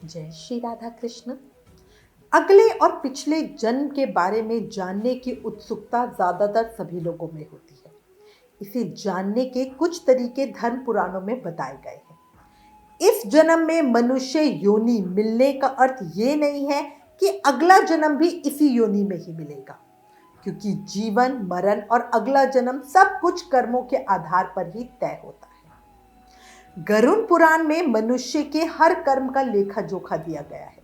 जय श्री राधा कृष्ण। अगले और पिछले जन्म के बारे में जानने की उत्सुकता ज्यादातर सभी लोगों में होती है। इसे जानने के कुछ तरीके धर्म पुराणों में बताए गए हैं। इस जन्म में मनुष्य योनि मिलने का अर्थ ये नहीं है कि अगला जन्म भी इसी योनि में ही मिलेगा, क्योंकि जीवन, मरण और अगला जन्म सब कुछ कर्मों के आधार पर ही तय होता है। गरुड़ पुराण में मनुष्य के हर कर्म का लेखा जोखा दिया गया है,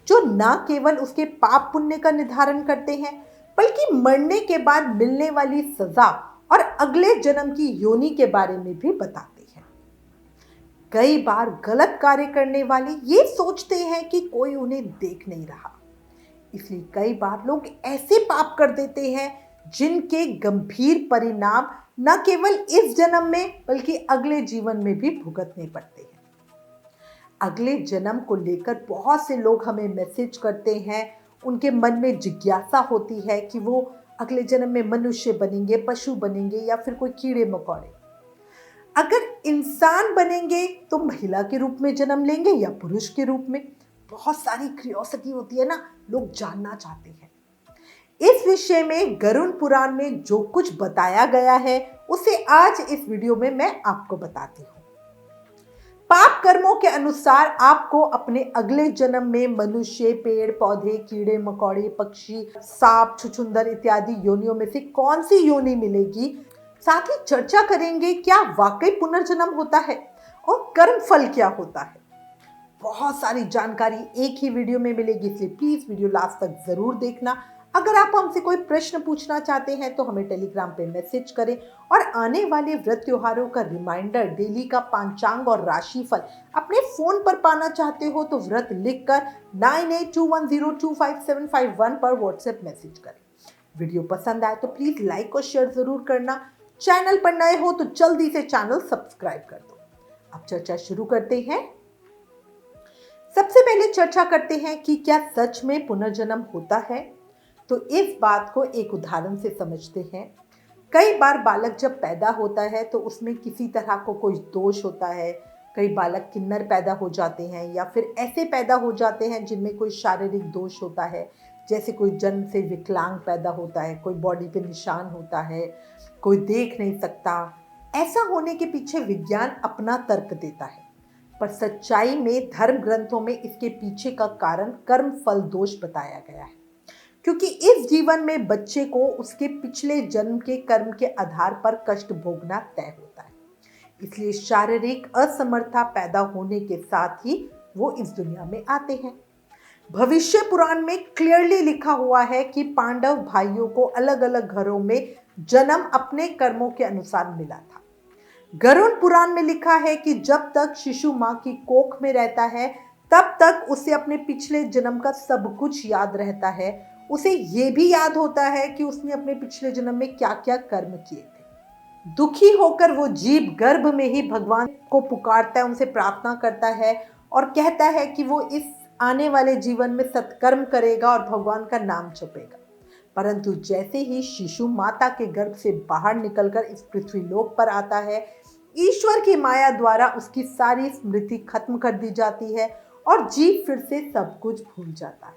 जो न केवल उसके पाप पुण्य का निर्धारण करते हैं, बल्कि मरने के बाद मिलने वाली सजा और अगले जन्म की योनि के बारे में भी बताते हैं। कई बार गलत कार्य करने वाले ये सोचते हैं कि कोई उन्हें देख नहीं रहा, इसलिए कई बार लोग ऐसे पाप कर देते हैं जिनके गंभीर परिणाम न केवल इस जन्म में बल्कि अगले जीवन में भी भुगतने पड़ते हैं। अगले जन्म को लेकर बहुत से लोग हमें मैसेज करते हैं। उनके मन में जिज्ञासा होती है कि वो अगले जन्म में मनुष्य बनेंगे, पशु बनेंगे या फिर कोई कीड़े मकोड़े। अगर इंसान बनेंगे तो महिला के रूप में जन्म लेंगे या पुरुष के रूप में। बहुत सारी क्यूरियोसिटी होती है ना, लोग जानना चाहते हैं। इस विषय में गरुड़ पुराण में जो कुछ बताया गया है उसे आज इस वीडियो में मैं आपको बताती हूँ। पाप कर्मों के अनुसार आपको अपने अगले जन्म में मनुष्य, पेड़ पौधे, कीड़े मकोड़े, पक्षी, सांप, छुछुंदर इत्यादि योनियों में से कौन सी योनि मिलेगी। साथ ही चर्चा करेंगे क्या वाकई पुनर्जन्म होता है और कर्म फल क्या होता है। बहुत सारी जानकारी एक ही वीडियो में मिलेगी, इसलिए प्लीज वीडियो लास्ट तक जरूर देखना। अगर आप हमसे कोई प्रश्न पूछना चाहते हैं तो हमें टेलीग्राम पे मैसेज करें, और आने वाले व्रत त्योहारों का रिमाइंडर, डेली का पंचांग और राशिफल अपने फोन पर पाना चाहते हो तो व्रत लिखकर 9821025751 पर व्हाट्सएप मैसेज करें। वीडियो पसंद आए तो प्लीज लाइक और शेयर जरूर करना। चैनल पर नए हो तो जल्दी से चैनल सब्सक्राइब कर दो। अब चर्चा शुरू करते हैं। सबसे पहले चर्चा करते हैं कि क्या सच में पुनर्जन्म होता है। तो इस बात को एक उदाहरण से समझते हैं। कई बार बालक जब पैदा होता है तो उसमें किसी तरह को कोई दोष होता है। कई बालक किन्नर पैदा हो जाते हैं या फिर ऐसे पैदा हो जाते हैं जिनमें कोई शारीरिक दोष होता है, जैसे कोई जन्म से विकलांग पैदा होता है, कोई बॉडी पे निशान होता है, कोई देख नहीं सकता। ऐसा होने के पीछे विज्ञान अपना तर्क देता है, पर सच्चाई में धर्म ग्रंथों में इसके पीछे का कारण कर्म फल दोष बताया गया है। क्योंकि इस जीवन में बच्चे को उसके पिछले जन्म के कर्म के आधार पर कष्ट भोगना तय होता है, इसलिए शारीरिक असमर्थता पैदा होने के साथ ही वो इस दुनिया में आते हैं। भविष्य पुराण में क्लियरली लिखा हुआ है कि पांडव भाइयों को अलग अलग घरों में जन्म अपने कर्मों के अनुसार मिला था। गरुड़ पुराण में लिखा है कि जब तक शिशु मां की कोख में रहता है तब तक उसे अपने पिछले जन्म का सब कुछ याद रहता है। उसे ये भी याद होता है कि उसने अपने पिछले जन्म में क्या क्या कर्म किए थे। दुखी होकर वो जीव गर्भ में ही भगवान को पुकारता है, उनसे प्रार्थना करता है और कहता है कि वो इस आने वाले जीवन में सत्कर्म करेगा और भगवान का नाम जपेगा। परंतु जैसे ही शिशु माता के गर्भ से बाहर निकलकर इस पृथ्वी लोक पर आता है, ईश्वर की माया द्वारा उसकी सारी स्मृति खत्म कर दी जाती है और जीव फिर से सब कुछ भूल जाता है।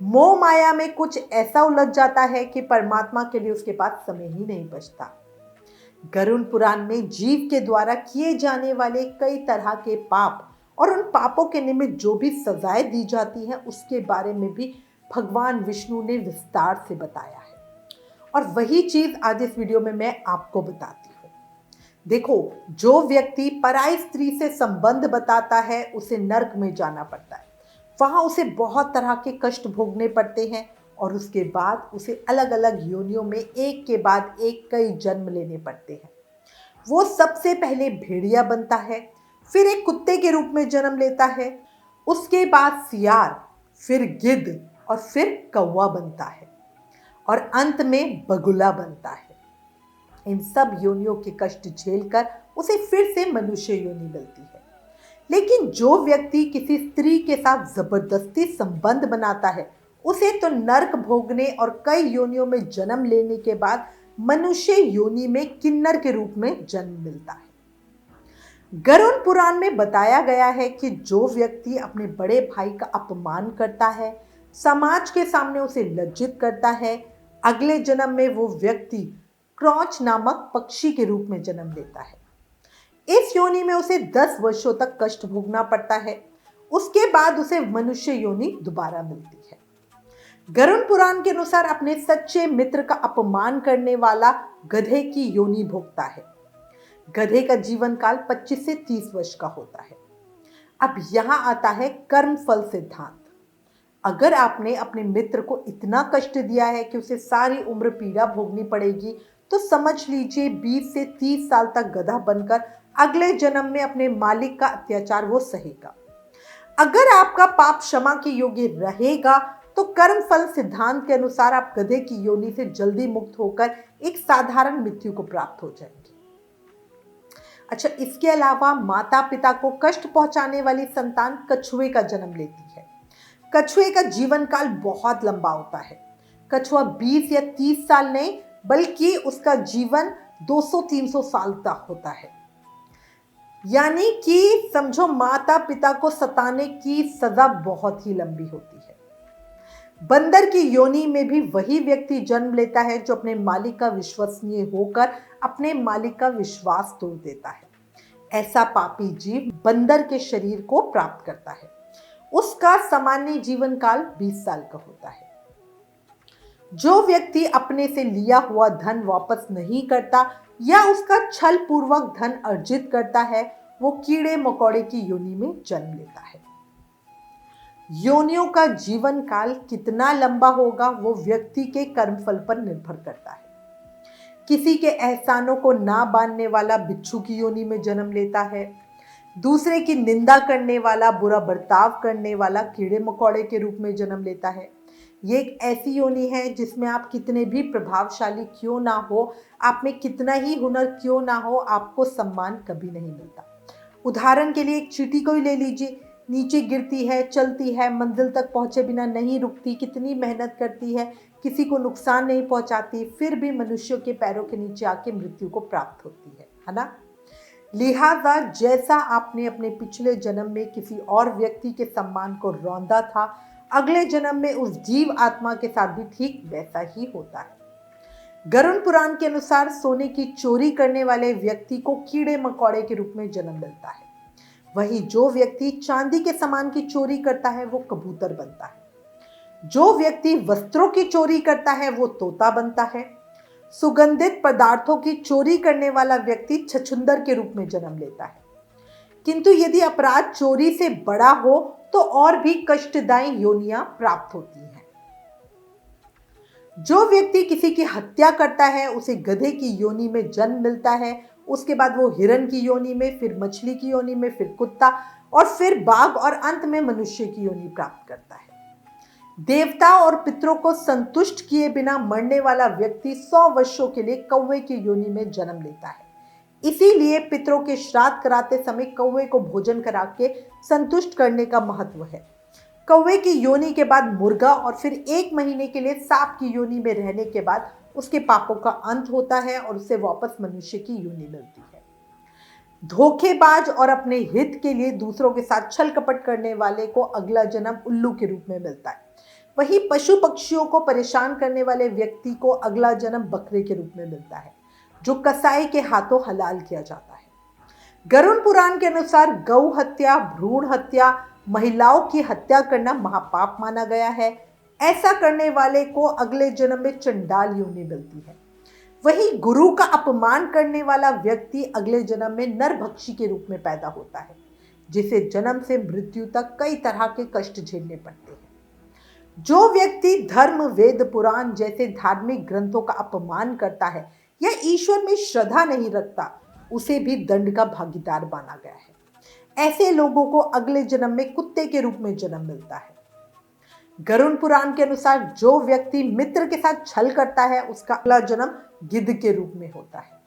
मोह माया में कुछ ऐसा उलझ जाता है कि परमात्मा के लिए उसके पास समय ही नहीं बचता। गरुड़ पुराण में जीव के द्वारा किए जाने वाले कई तरह के पाप और उन पापों के निमित्त जो भी सजाएं दी जाती हैं उसके बारे में भी भगवान विष्णु ने विस्तार से बताया है, और वही चीज आज इस वीडियो में मैं आपको बताती हूँ। देखो, जो व्यक्ति पराई स्त्री से संबंध बताता है उसे नरक में जाना पड़ता है। वहां उसे बहुत तरह के कष्ट भोगने पड़ते हैं और उसके बाद उसे अलग अलग योनियों में एक के बाद एक कई जन्म लेने पड़ते हैं। वो सबसे पहले भेड़िया बनता है, फिर एक कुत्ते के रूप में जन्म लेता है, उसके बाद सियार, फिर गिद्ध और फिर कौवा बनता है और अंत में बगुला बनता है। इन सब योनियों के कष्ट झेलकर उसे फिर से मनुष्य योनि मिलती है। लेकिन जो व्यक्ति किसी स्त्री के साथ जबरदस्ती संबंध बनाता है उसे तो नरक भोगने और कई योनियों में जन्म लेने के बाद मनुष्य योनि में किन्नर के रूप में जन्म मिलता है। गरुड़ पुराण में बताया गया है कि जो व्यक्ति अपने बड़े भाई का अपमान करता है, समाज के सामने उसे लज्जित करता है, अगले जन्म में वो व्यक्ति क्रौच नामक पक्षी के रूप में जन्म लेता है। इस योनि में उसे 10 वर्षों तक कष्ट भोगना पड़ता है। उसके बाद उसे मनुष्य योनि दोबारा मिलती है। गरुड़ पुराण के अनुसार अपने सच्चे मित्र का अपमान करने वाला गधे की योनि भोगता है। गधे का जीवन काल 25 से 30 वर्ष का होता है। अब यहां आता है कर्म फल सिद्धांत। अगर आपने अपने मित्र को इतना कष्ट दिया है कि उसे सारी उम्र पीड़ा भोगनी पड़ेगी, तो समझ लीजिए 20 से 30 साल तक गधा बनकर अगले जन्म में अपने मालिक का अत्याचार वो सहेगा। अगर आपका पाप क्षमा के योग्य रहेगा तो कर्म फल सिद्धांत के अनुसार आप गधे की योनि से जल्दी मुक्त होकर एक साधारण मृत्यु को प्राप्त हो जाएंगे। अच्छा, इसके अलावा माता पिता को कष्ट पहुंचाने वाली संतान कछुए का जन्म लेती है। कछुए का जीवन काल बहुत लंबा होता है। कछुआ 20 या 30 साल नहीं बल्कि उसका जीवन 200-300 साल तक होता है। यानी कि समझो माता पिता को सताने की सजा बहुत ही लंबी होती है। बंदर की योनि में भी वही व्यक्ति जन्म लेता है जो अपने मालिक का विश्वसनीय होकर अपने मालिक का विश्वास तोड़ देता है। ऐसा पापी जीव बंदर के शरीर को प्राप्त करता है। उसका सामान्य जीवन काल 20 साल का होता है। जो व्यक्ति अपने से लिया हुआ धन वापस नहीं करता या उसका छल पूर्वक धन अर्जित करता है, वो कीड़े मकोड़े की योनि में जन्म लेता है। योनियों का जीवन काल कितना लंबा होगा वो व्यक्ति के कर्मफल पर निर्भर करता है। किसी के एहसानों को ना बांधने वाला बिच्छू की योनि में जन्म लेता है। दूसरे की निंदा करने वाला, बुरा बर्ताव करने वाला कीड़े मकोड़े के रूप में जन्म लेता है। ये एक ऐसी योनि है जिसमें आप कितने भी प्रभावशाली क्यों ना हो, आप में कितना ही हुनर क्यों ना हो, आपको सम्मान कभी नहीं मिलता। उदाहरण के लिए एक चींटी को ही ले लीजिए। नीचे गिरती है, चलती है, मंजिल तक पहुंचे बिना नहीं रुकती, कितनी मेहनत करती है, किसी को नुकसान नहीं पहुंचाती, फिर भी मनुष्यों के पैरों के नीचे आके मृत्यु को प्राप्त होती है ना। लिहाजा जैसा आपने अपने पिछले जन्म में किसी और व्यक्ति के सम्मान को रौंदा था, अगले जन्म में उस जीव आत्मा के साथ भी ठीक वैसा ही होता है। गरुड़ पुराण के अनुसार सोने की चोरी करने वाले व्यक्ति को कीड़े मकोड़े के रूप में जन्म मिलता है। वही जो व्यक्ति चांदी के सामान की चोरी करता है वो कबूतर बनता है। जो व्यक्ति वस्त्रों की चोरी करता है वो तोता बनता है। सुगंधित पदार्थों की चोरी करने वाला व्यक्ति छछूंदर के रूप में जन्म लेता है। किंतु यदि अपराध चोरी से बड़ा हो तो और भी कष्टदायी योनियां प्राप्त होती हैं। जो व्यक्ति किसी की हत्या करता है उसे गधे की योनि में जन्म मिलता है। उसके बाद वो हिरण की योनि में, फिर मछली की योनि में, फिर कुत्ता और फिर बाघ और अंत में मनुष्य की योनि प्राप्त करता है। देवता और पितरों को संतुष्ट किए बिना मरने वाला व्यक्ति 100 वर्षों के लिए कौवे की योनि में जन्म लेता है। इसीलिए पितरों के श्राद्ध कराते समय कौवे को भोजन करा के संतुष्ट करने का महत्व है। कौवे की योनि के बाद मुर्गा और फिर 1 महीने के लिए सांप की योनि में रहने के बाद उसके पापों का अंत होता है और उसे वापस मनुष्य की योनि मिलती है। धोखेबाज और अपने हित के लिए दूसरों के साथ छल कपट करने वाले को अगला जन्म उल्लू के रूप में मिलता है। वहीं पशु पक्षियों को परेशान करने वाले व्यक्ति को अगला जन्म बकरे के रूप में मिलता है, जो कसाई के हाथों हलाल किया जाता है। गरुड़ पुराण के अनुसार गौ हत्या, भ्रूण हत्या, महिलाओं की हत्या करना महापाप माना गया है। ऐसा करने वाले को अगले जन्म में चंडाल योनि मिलती है। वहीं गुरु का अपमान करने वाला व्यक्ति अगले जन्म में नरभक्षी के रूप में पैदा होता है, जिसे जन्म से मृत्यु तक कई तरह के कष्ट झेलने पड़ते हैं। जो व्यक्ति धर्म, वेद, पुराण जैसे धार्मिक ग्रंथों का अपमान करता है या ईश्वर में श्रद्धा नहीं रखता, उसे भी दंड का भागीदार माना गया है। ऐसे लोगों को अगले जन्म में कुत्ते के रूप में जन्म मिलता है। गरुड़ पुराण के अनुसार जो व्यक्ति मित्र के साथ छल करता है उसका अगला जन्म गिद्ध के रूप में होता है।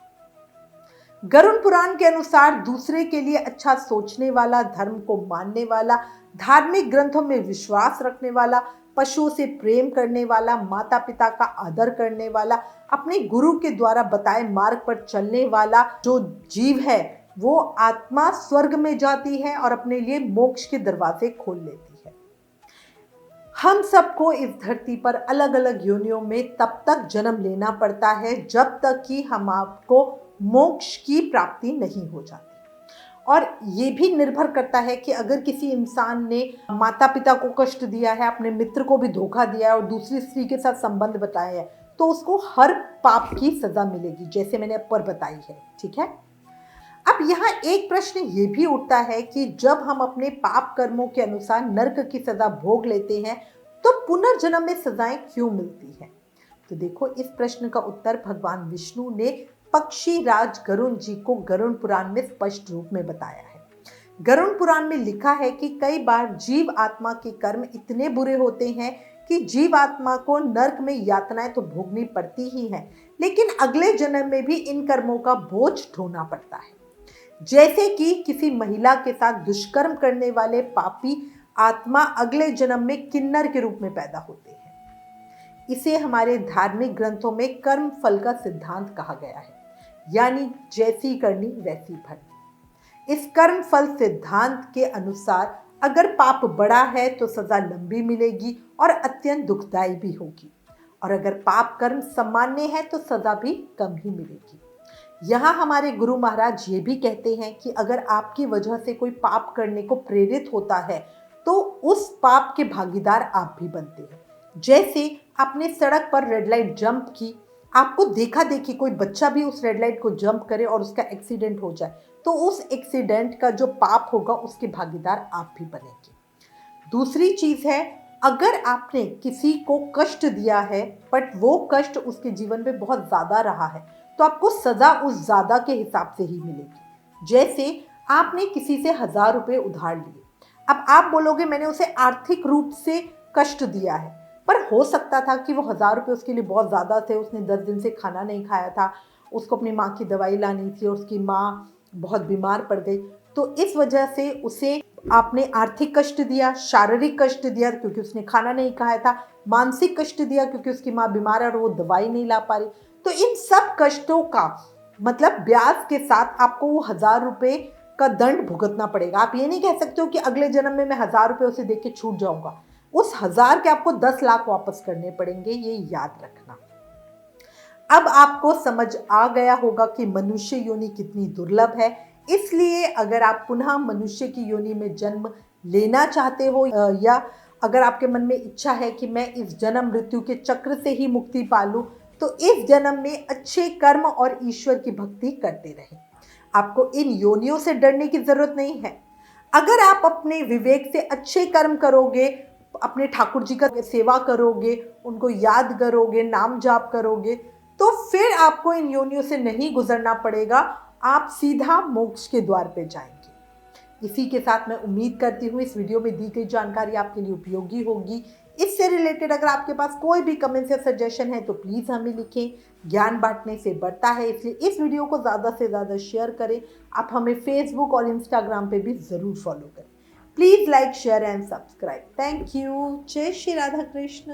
गरुड़ पुराण के अनुसार दूसरे के लिए अच्छा सोचने वाला, धर्म को मानने वाला, धार्मिक ग्रंथों में विश्वास रखने वाला, पशुओं से प्रेम करने वाला, माता पिता का आदर करने वाला, अपने गुरु के द्वारा बताए मार्ग पर चलने वाला जो जीव है वो आत्मा स्वर्ग में जाती है और अपने लिए मोक्ष के दरवाजे खोल लेती है। हम सबको इस धरती पर अलग अलग योनियों में तब तक जन्म लेना पड़ता है जब तक कि हम आपको मोक्ष की प्राप्ति नहीं हो जाती। और ये भी निर्भर करता है कि अगर किसी इंसान ने माता पिता को कष्ट दिया है, अपने मित्र को भी धोखा दिया है और दूसरी स्त्री के साथ संबंध बताया है, तो उसको हर पाप की सजा मिलेगी, जैसे मैंने ऊपर बताई है। ठीक है। अब यहाँ एक प्रश्न ये भी उठता है कि जब हम अपने पाप कर्मों के अनुसार नर्क की सजा भोग लेते हैं तो पुनर्जन्म में सजाएं क्यों मिलती हैं? तो देखो, इस प्रश्न का उत्तर भगवान विष्णु ने पक्षी राज गरुण जी को गरुण पुराण में स्पष्ट रूप में बताया है। गरुण पुराण में लिखा है कि कई बार जीव आत्मा के कर्म इतने बुरे होते हैं कि जीव आत्मा को नर्क में यातनाएं तो भोगनी पड़ती ही हैं, लेकिन अगले जन्म में भी इन कर्मों का बोझ ढोना पड़ता है। जैसे कि किसी महिला के साथ दुष्कर्म करने वाले पापी आत्मा अगले जन्म में किन्नर के रूप में पैदा होते हैं। इसे हमारे धार्मिक ग्रंथों में कर्म फल का सिद्धांत कहा गया है, यानी जैसी करनी वैसी भरनी। इस कर्म फल सिद्धांत के अनुसार अगर पाप बड़ा है तो सजा लंबी मिलेगी और अत्यंत दुखदायी भी होगी, और अगर पाप कर्म सामान्य है तो सजा भी कम ही मिलेगी। यहाँ हमारे गुरु महाराज ये भी कहते हैं कि अगर आपकी वजह से कोई पाप करने को प्रेरित होता है तो उस पाप के भागीदार आप भी बनते हैं। जैसे आपने सड़क पर रेड लाइट जंप की, आपको देखा देखी कोई बच्चा भी उस रेड लाइट को जंप करे और उसका एक्सीडेंट हो जाए, तो उस एक्सीडेंट का जो पाप होगा उसके भागीदार आप भी बनेंगे। दूसरी चीज है, अगर आपने किसी को कष्ट दिया है बट वो कष्ट उसके जीवन में बहुत ज्यादा रहा है, तो आपको सजा उस ज्यादा के हिसाब से ही मिलेगी। जैसे आपने किसी से 1000 रुपये उधार लिए, अब आप बोलोगे मैंने उसे आर्थिक रूप से कष्ट दिया है, पर हो सकता था कि वो 1000 रुपये उसके लिए बहुत ज़्यादा थे, उसने 10 दिन से खाना नहीं खाया था, उसको अपनी माँ की दवाई लानी थी और उसकी माँ बहुत बीमार पड़ गई, तो इस वजह से उसे आपने आर्थिक कष्ट दिया, शारीरिक कष्ट दिया क्योंकि उसने खाना नहीं खाया था, मानसिक कष्ट दिया क्योंकि उसकी माँ बीमार है और वो दवाई नहीं ला पा रही। तो इन सब कष्टों का मतलब ब्याज के साथ आपको वो 1000 रुपये का दंड भुगतना पड़ेगा। आप ये नहीं कह सकते हो कि अगले जन्म में मैं 1000 रुपये उसे दे के छूट जाऊंगा। उस 1000 के आपको 10 लाख वापस करने पड़ेंगे, ये याद रखना। अब आपको समझ आ गया होगा कि मनुष्य योनि कितनी दुर्लभ है, इसलिए अगर आप पुनः मनुष्य की योनि में जन्म लेना चाहते हो या अगर आपके मन में इच्छा है कि मैं इस जन्म मृत्यु के चक्र से ही मुक्ति पालूं, तो इस जन्म में अच्छे कर्म और ईश्वर की भक्ति करते रहें। आपको इन योनियों से डरने की जरूरत नहीं है। अगर आप अपने विवेक से अच्छे कर्म करोगे, अपने ठाकुर जी का सेवा करोगे, उनको याद करोगे, नाम जाप करोगे, तो फिर आपको इन योनियों से नहीं गुजरना पड़ेगा, आप सीधा मोक्ष के द्वार पे जाएंगे। इसी के साथ मैं उम्मीद करती हूँ इस वीडियो में दी गई जानकारी आपके लिए उपयोगी होगी। इससे रिलेटेड अगर आपके पास कोई भी कमेंट या सजेशन है तो प्लीज़ हमें लिखें। ज्ञान बांटने से बढ़ता है, इसलिए इस वीडियो को ज़्यादा से ज़्यादा शेयर करें। आप हमें फेसबुक और इंस्टाग्राम पे भी ज़रूर फॉलो करें। Please like, share and subscribe. Thank you. जय श्री राधा कृष्ण।